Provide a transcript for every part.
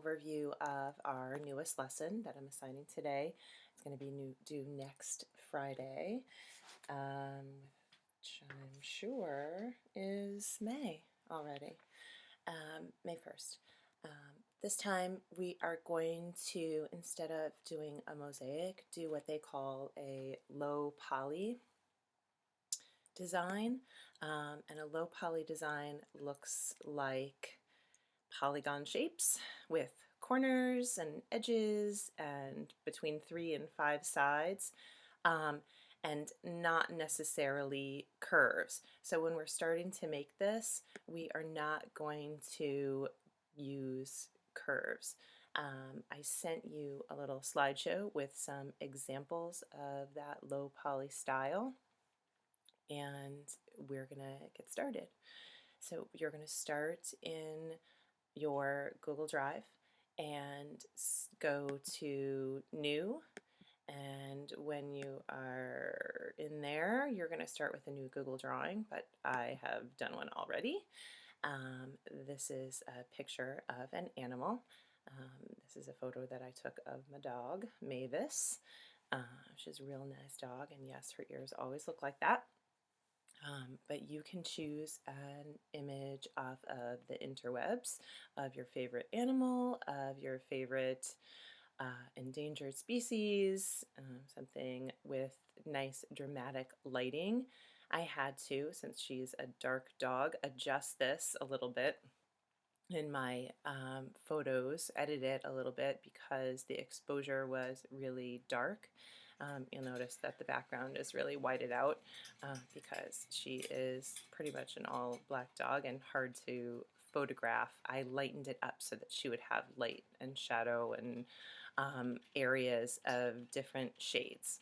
overview of our newest lesson that I'm assigning today. It's going to be due next Friday, which I'm sure is May already, May 1st. This time we are going to, instead of doing a mosaic, do what they call a low poly design. And a low poly design looks like polygon shapes with corners and edges and between 3 and 5 sides, um, and not necessarily curves. So when we're starting to make this, we are not going to use curves. I sent you a little slideshow with some examples of that low poly style, and we're gonna get started. So you're gonna start in your Google Drive and go to New, and when you are in there you're going to start with a new Google drawing, but I have done one already. This is a picture of an animal. This is a photo that I took of my dog Mavis. She's a real nice dog, and yes, her ears always look like that. But you can choose an image off of the interwebs of your favorite animal, of your favorite endangered species, something with nice dramatic lighting. I had to, since she's a dark dog, adjust this a little bit in my photos, edit it a little bit because the exposure was really dark. You'll notice that the background is really whited out because she is pretty much an all black dog and hard to photograph. I lightened it up so that she would have light and shadow and areas of different shades.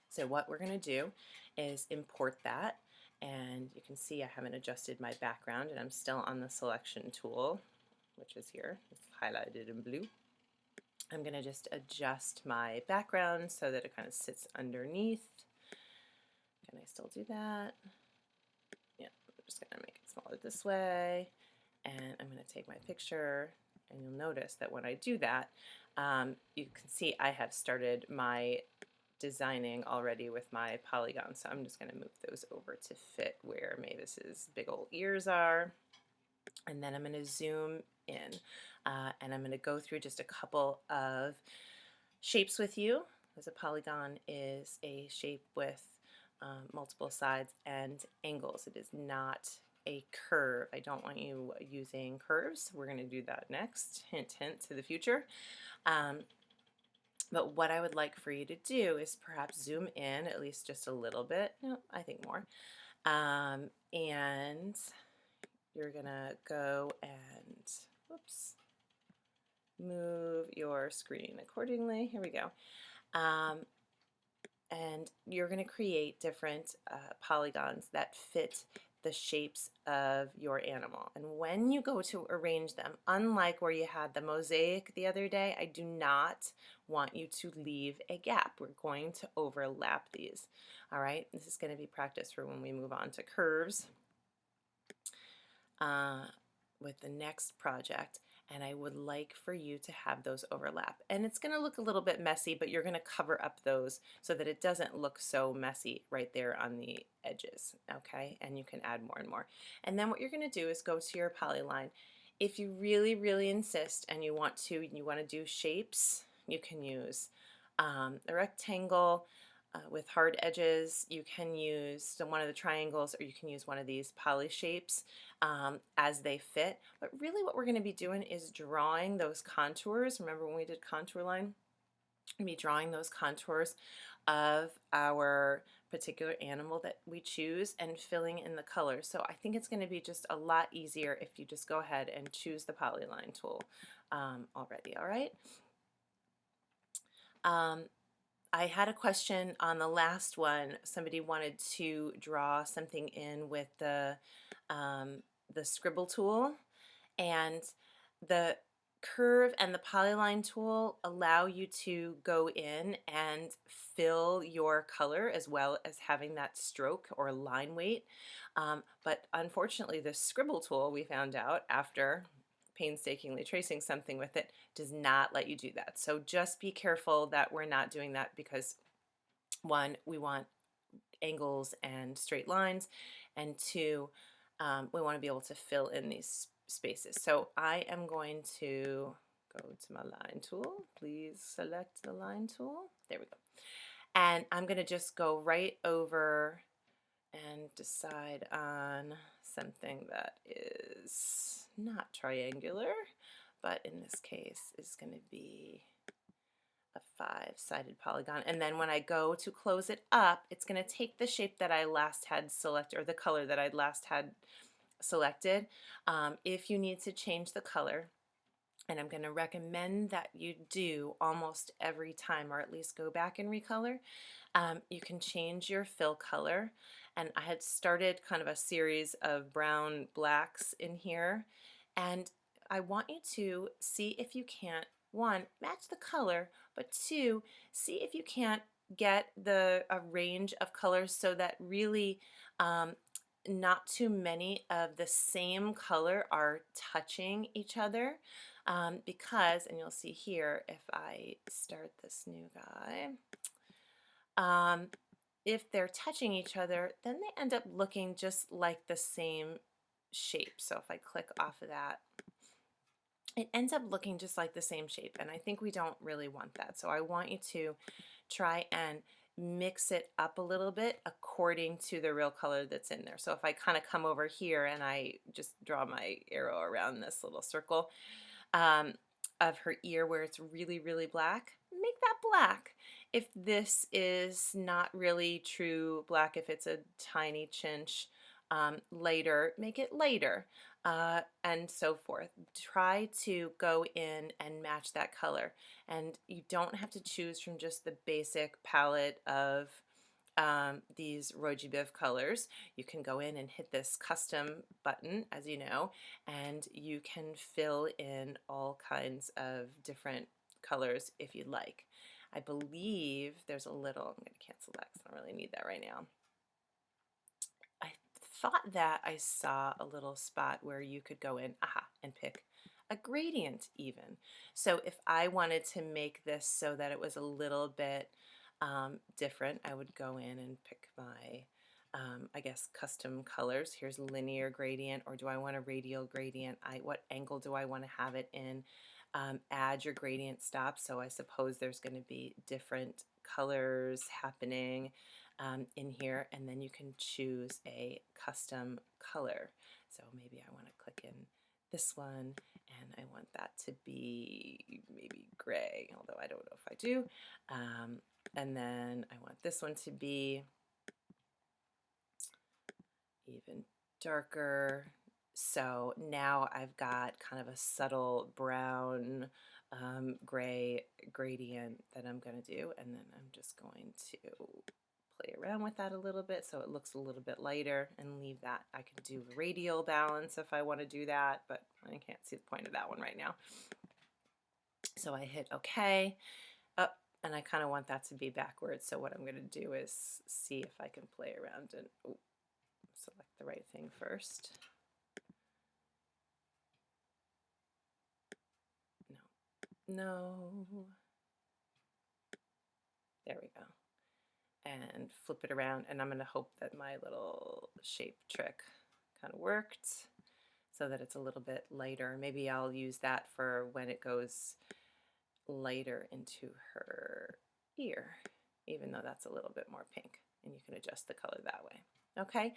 So what we're going to do is import that, and you can see I haven't adjusted my background and I'm still on the selection tool, which is here. It's highlighted in blue. I'm going to just adjust my background so that it kind of sits underneath. Can I still do that? Yeah, I'm just going to make it smaller this way, and I'm going to take my picture, and you'll notice that when I do that, you can see I have started my designing already with my polygon, so I'm just going to move those over to fit where Mavis's big old ears are. And then I'm going to zoom in, and I'm going to go through just a couple of shapes with you, because a polygon is a shape with multiple sides and angles. It is not a curve. I don't want you using curves. We're going to do that next. Hint, hint to the future. But what I would like for you to do is perhaps zoom in at least just a little bit. No, I think more. And you're gonna go and, whoops, move your screen accordingly. Here we go. And you're going to create different polygons that fit the shapes of your animal. And when you go to arrange them, unlike where you had the mosaic the other day, I do not want you to leave a gap. We're going to overlap these. All right, this is going to be practice for when we move on to curves with the next project. And I would like for you to have those overlap. And it's going to look a little bit messy, but you're going to cover up those so that it doesn't look so messy right there on the edges, okay? And you can add more and more. And then what you're going to do is go to your polyline. If you really, really insist and you want to do shapes, you can use a rectangle with hard edges. You can use one of the triangles, or you can use one of these poly shapes as they fit. But really what we're going to be doing is drawing those contours. Remember when we did contour line? We're going to be drawing those contours of our particular animal that we choose and filling in the colors. So I think it's going to be just a lot easier if you just go ahead and choose the polyline tool already, all right? I had a question on the last one. Somebody wanted to draw something in with the scribble tool, and the curve and the polyline tool allow you to go in and fill your color as well as having that stroke or line weight. But unfortunately, the scribble tool, we found out after painstakingly tracing something with it does not let you do that. So just be careful that we're not doing that because one, we want angles and straight lines, and two, we want to be able to fill in these spaces. So I am going to go to my line tool. Please select the line tool. There we go. And I'm going to just go right over and decide on something that is not triangular, but in this case is going to be a 5-sided polygon. And then when I go to close it up, it's going to take the shape that I last had selected, or the color that I last had selected. If you need to change the color, and I'm going to recommend that you do almost every time, or at least go back and recolor, you can change your fill color. And I had started kind of a series of brown blacks in here, and I want you to see if you can't, one, match the color, but two, see if you can't get a range of colors so that really not too many of the same color are touching each other, because, and you'll see here if I start this new guy, if they're touching each other, then they end up looking just like the same shape. So if I click off of that, it ends up looking just like the same shape, and I think we don't really want that. So I want you to try and mix it up a little bit according to the real color that's in there. So if I kind of come over here and I just draw my arrow around this little circle of her ear where it's really, really black, make that black. If this is not really true black, if it's a tiny chinch, lighter, make it lighter, and so forth. Try to go in and match that color. And you don't have to choose from just the basic palette of these Roji Biv colors. You can go in and hit this custom button, as you know, and you can fill in all kinds of different colors if you'd like. I believe there's a little, I'm going to cancel that because I don't really need that right now. I thought that I saw a little spot where you could go in, and pick a gradient even. So if I wanted to make this so that it was a little bit different, I would go in and pick my, I guess, custom colors. Here's linear gradient, or do I want a radial gradient? What angle do I want to have it in? Add your gradient stop. So I suppose there's going to be different colors happening in here, and then you can choose a custom color. So maybe I want to click in this one, and I want that to be maybe gray, although I don't know if I do. And then I want this one to be even darker. So now I've got kind of a subtle brown gray gradient that I'm going to do, and then I'm just going to play around with that a little bit so it looks a little bit lighter, and leave that. I can do radial balance if I want to do that, but I can't see the point of that one right now. So I hit OK. And I kind of want that to be backwards, so what I'm going to do is see if I can play around and select the right thing first. No. There we go. And flip it around, and I'm going to hope that my little shape trick kind of worked so that it's a little bit lighter. Maybe I'll use that for when it goes lighter into her ear, even though that's a little bit more pink, and you can adjust the color that way. Okay,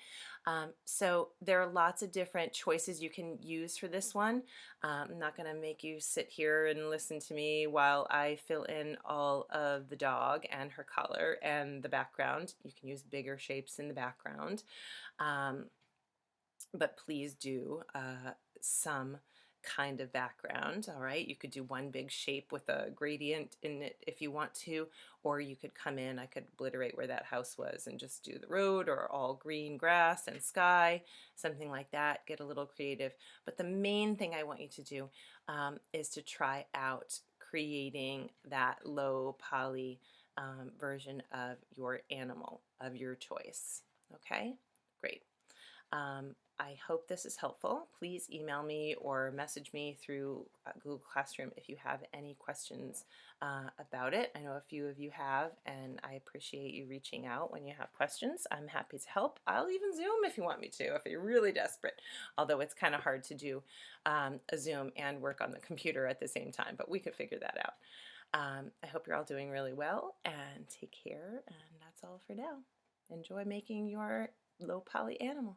so there are lots of different choices you can use for this one. I'm not going to make you sit here and listen to me while I fill in all of the dog and her color and the background. You can use bigger shapes in the background, but please do some kind of background. All right, you could do one big shape with a gradient in it if you want to, or you could come in, I could obliterate where that house was and just do the road, or all green grass and sky, something like that. Get a little creative, but the main thing I want you to do is to try out creating that low poly version of your animal of your choice. Okay, great. I hope this is helpful. Please email me or message me through Google Classroom if you have any questions about it. I know a few of you have, and I appreciate you reaching out when you have questions. I'm happy to help. I'll even Zoom if you want me to, if you're really desperate, although it's kind of hard to do a Zoom and work on the computer at the same time, but we could figure that out. I hope you're all doing really well, and take care, and that's all for now. Enjoy making your low poly animal.